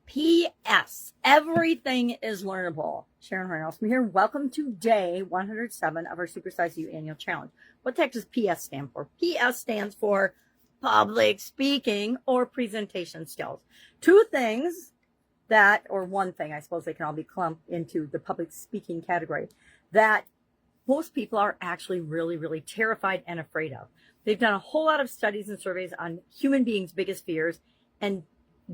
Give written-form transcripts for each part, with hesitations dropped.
P.S. Everything is learnable. Sharon Horne-Ellstrom here. Welcome to day 107 of our Supersize You annual challenge. What the heck does P.S. stand for? P.S. stands for public speaking or presentation skills. Two things that, or one thing, I suppose they can all be clumped into the public speaking category, that most people are actually really, really terrified and afraid of. They've done a whole lot of studies and surveys on human beings' biggest fears, and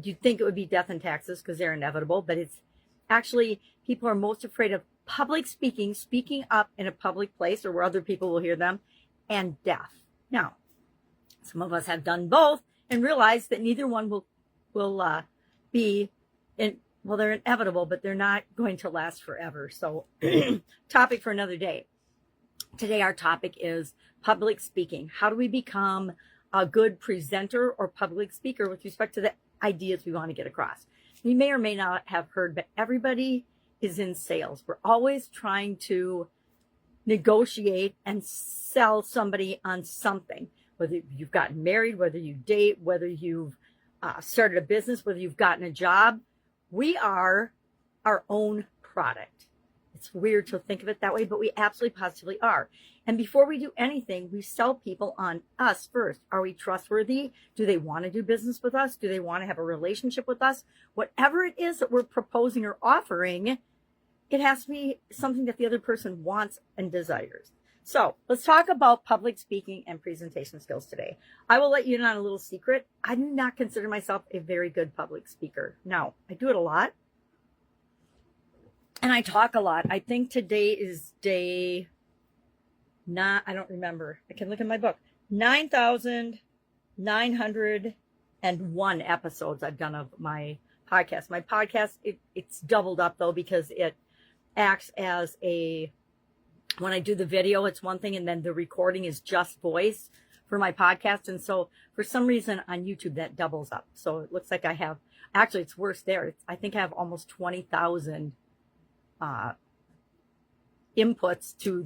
you'd think it would be death and taxes because they're inevitable, but it's actually people are most afraid of public speaking, speaking up in a public place or where other people will hear them, and death. Now, some of us have done both and realized that neither one will be in. Well, they're inevitable, but they're not going to last forever. So, topic for another day. Today, our topic is public speaking. How do we become a good presenter or public speaker with respect to the ideas we want to get across? You may or may not have heard, but everybody is in sales. We're always trying to negotiate and sell somebody on something, whether you've gotten married, whether you date, whether you've started a business, whether you've gotten a job. We are our own product. It's weird to think of it that way, but we absolutely positively are. And before we do anything, we sell people on us first. Are we trustworthy? Do they want to do business with us? Do they want to have a relationship with us? Whatever it is that we're proposing or offering, it has to be something that the other person wants and desires. So let's talk about public speaking and presentation skills today. I will let you in on a little secret. I do not consider myself a very good public speaker. Now, I do it a lot. And I talk a lot. I think today is day I don't remember. I can look in my book. 9,901 episodes I've done of my podcast. My podcast, it's doubled up though, because it acts as when I do the video, it's one thing, and then the recording is just voice for my podcast. And so for some reason on YouTube, that doubles up. So it looks like I have, actually it's worse there. I think I have almost 20,000 inputs to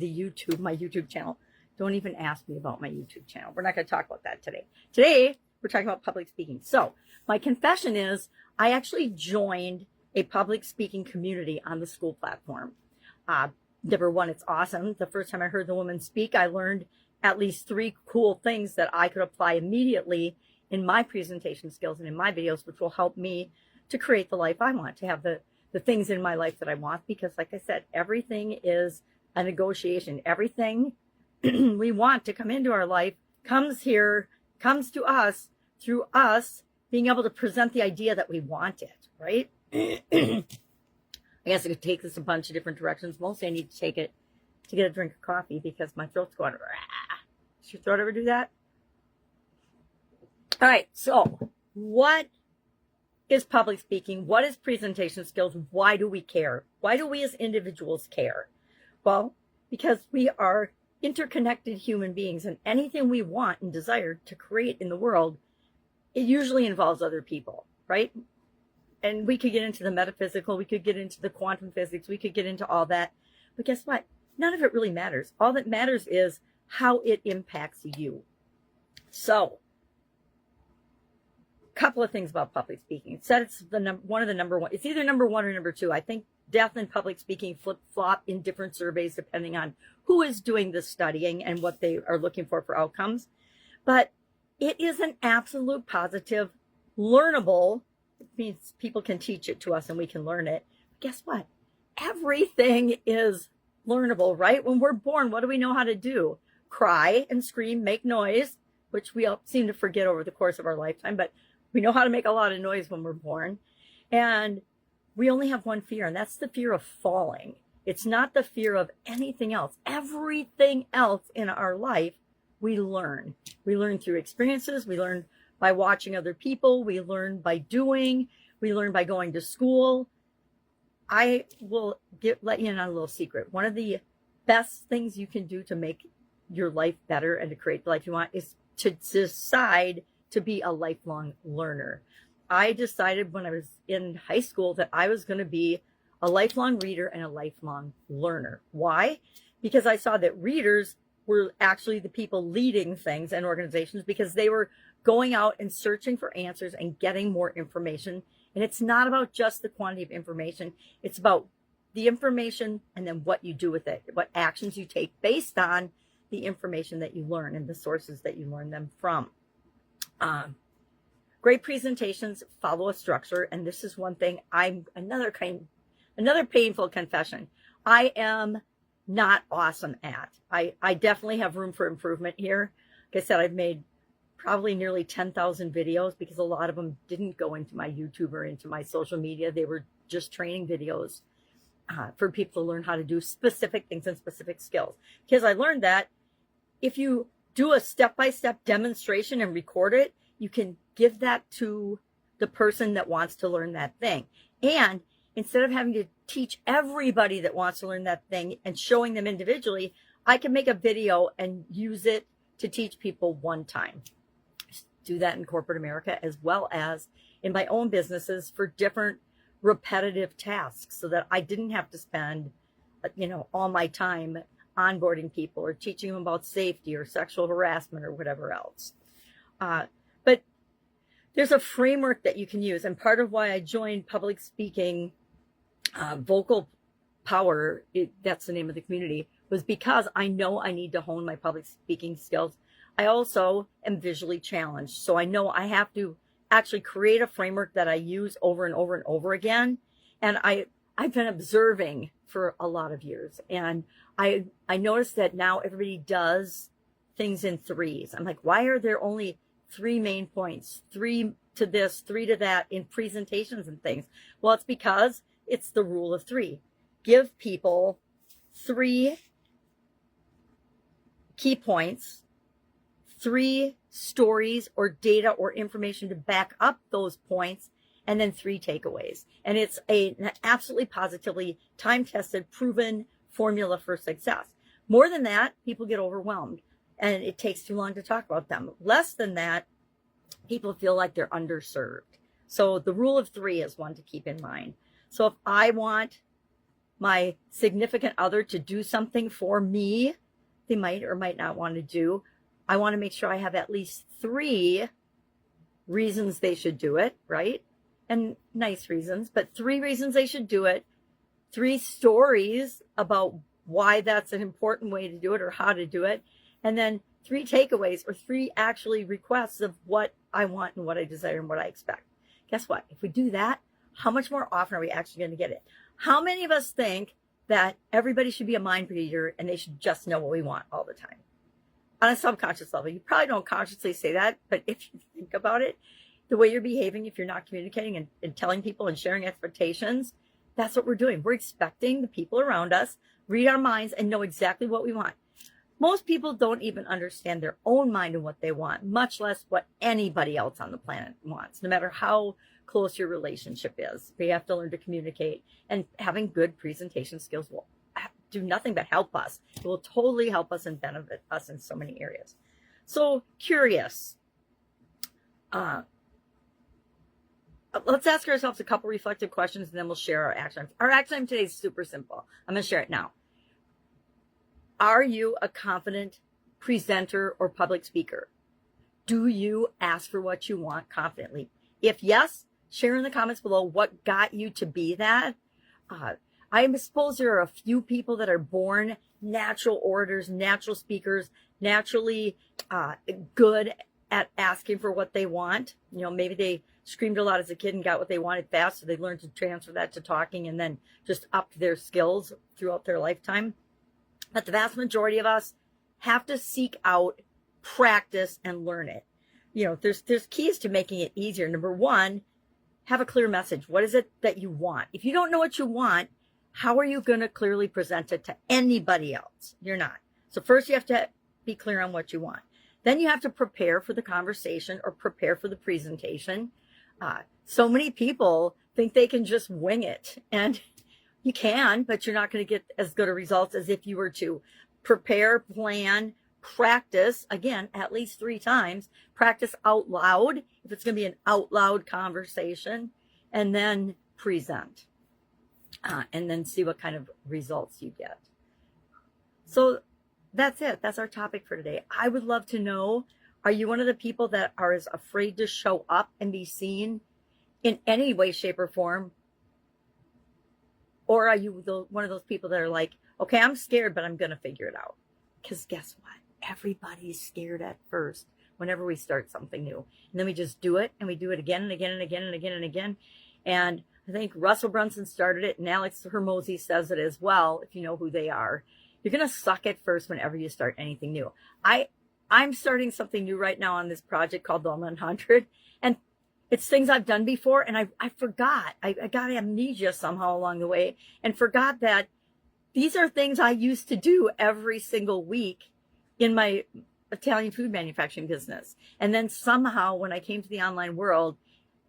my YouTube channel. Don't even ask me about my YouTube channel. We're not going to talk about that today. Today, we're talking about public speaking. So my confession is I actually joined a public speaking community on the school platform. Number one, it's awesome. The first time I heard the woman speak, I learned at least 3 cool things that I could apply immediately in my presentation skills and in my videos, which will help me to create the life I want, to have the things in my life that I want, because like I said, everything is a negotiation. Everything we want to come into our life comes to us through us being able to present the idea that we want it, right? I guess I could take this a bunch of different directions. Mostly I need to take it to get a drink of coffee because my throat's going, rah. Does your throat ever do that? All right, so what is public speaking? What is presentation skills? Why do we care? Why do we as individuals care? Well, because we are interconnected human beings, and anything we want and desire to create in the world, it usually involves other people, right? And we could get into the metaphysical, we could get into the quantum physics, we could get into all that. But guess what? None of it really matters. All that matters is how it impacts you. So, couple of things about public speaking. It said it's one of the number one. It's either number 1 or number 2. I think death and public speaking flip-flop in different surveys depending on who is doing the studying and what they are looking for outcomes. But it is an absolute positive, learnable. It means people can teach it to us and we can learn it. But guess what? Everything is learnable, right? When we're born, what do we know how to do? Cry and scream, make noise, which we all seem to forget over the course of our lifetime, but we know how to make a lot of noise when we're born. And we only have one fear, and that's the fear of falling. It's not the fear of anything else. Everything else in our life, we learn. We learn through experiences. We learn by watching other people. We learn by doing. We learn by going to school. I will let you in on a little secret. One of the best things you can do to make your life better and to create the life you want is to decide to be a lifelong learner. I decided when I was in high school that I was going to be a lifelong reader and a lifelong learner. Why? Because I saw that readers were actually the people leading things and organizations, because they were going out and searching for answers and getting more information And it's not about just the quantity of information. It's about the information and then what you do with it, what actions you take based on the information that you learn and the sources that you learn them from. Great presentations follow a structure. And this is one thing another painful confession. I am not awesome at. I definitely have room for improvement here. Like I said, I've made probably nearly 10,000 videos because a lot of them didn't go into my YouTube or into my social media. They were just training videos for people to learn how to do specific things and specific skills. Because I learned that if you do a step-by-step demonstration and record it, you can give that to the person that wants to learn that thing. And instead of having to teach everybody that wants to learn that thing and showing them individually, I can make a video and use it to teach people one time. Do that in corporate America as well as in my own businesses for different repetitive tasks so that I didn't have to spend, all my time onboarding people or teaching them about safety or sexual harassment or whatever else. But there's a framework that you can use. And part of why I joined public speaking, Vocal Power, that's the name of the community, was because I know I need to hone my public speaking skills. I also am visually challenged. So I know I have to actually create a framework that I use over and over and over again. And I've been observing for a lot of years. And I noticed that now everybody does things in threes. I'm like, why are there only 3 main points, 3 to this, 3 to that in presentations and things? Well, it's because it's the rule of 3. Give people 3 key points, 3 stories or data or information to back up those points, and then 3 takeaways. And it's an absolutely positively time-tested, proven formula for success. More than that, people get overwhelmed and it takes too long to talk about them. Less than that, people feel like they're underserved. So the rule of 3 is one to keep in mind. So if I want my significant other to do something for me, they might or might not want to do, I want to make sure I have at least 3 reasons they should do it, right? And nice reasons, but 3 reasons they should do it, 3 stories about why that's an important way to do it or how to do it, and then 3 takeaways or 3 actually requests of what I want and what I desire and what I expect. Guess what? If we do that, how much more often are we actually going to get it? How many of us think that everybody should be a mind reader and they should just know what we want all the time? On a subconscious level, you probably don't consciously say that, but if you think about it, the way you're behaving, if you're not communicating and telling people and sharing expectations, that's what we're doing. We're expecting the people around us read our minds and know exactly what we want. Most people don't even understand their own mind and what they want, much less what anybody else on the planet wants, no matter how close your relationship is. We have to learn to communicate, and having good presentation skills will do nothing but help us. It will totally help us and benefit us in so many areas. So curious. Let's ask ourselves a couple reflective questions and then we'll share our action. Our action today is super simple. I'm going to share it now. Are you a confident presenter or public speaker? Do you ask for what you want confidently? If yes, share in the comments below what got you to be that. I suppose there are a few people that are born natural orators, natural speakers, naturally good at asking for what they want. Maybe they screamed a lot as a kid and got what they wanted fast, so they learned to transfer that to talking and then just upped their skills throughout their lifetime. But the vast majority of us have to seek out, practice, and learn it. There's keys to making it easier. Number 1, have a clear message. What is it that you want? If you don't know what you want, how are you going to clearly present it to anybody else? You're not. So first you have to be clear on what you want. Then you have to prepare for the conversation or prepare for the presentation. So many people think they can just wing it, and you can, but you're not going to get as good a results as if you were to prepare, plan, practice, again, at least 3 times, practice out loud, if it's going to be an out loud conversation, and then present, and then see what kind of results you get. So that's it. That's our topic for today. I would love to know, are you one of the people that are as afraid to show up and be seen in any way, shape, or form? Or are you one of those people that are like, okay, I'm scared, but I'm going to figure it out? Because guess what? Everybody's scared at first whenever we start something new. And then we just do it, and we do it again and again and again and again and again. And I think Russell Brunson started it, and Alex Hormozy says it as well, if you know who they are. You're going to suck at first whenever you start anything new. I'm starting something new right now on this project called the 100. And it's things I've done before, and I forgot. I got amnesia somehow along the way and forgot that these are things I used to do every single week in my Italian food manufacturing business. And then somehow when I came to the online world,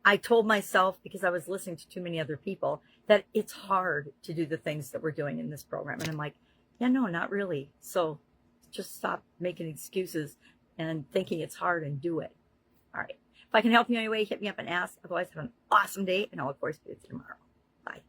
I told myself, because I was listening to too many other people, that it's hard to do the things that we're doing in this program. And I'm like, yeah, no, not really. So just stop making excuses and thinking it's hard and do it. All right. If I can help you in any way, hit me up and ask. Otherwise, have an awesome day, and I'll, of course, see you tomorrow. Bye.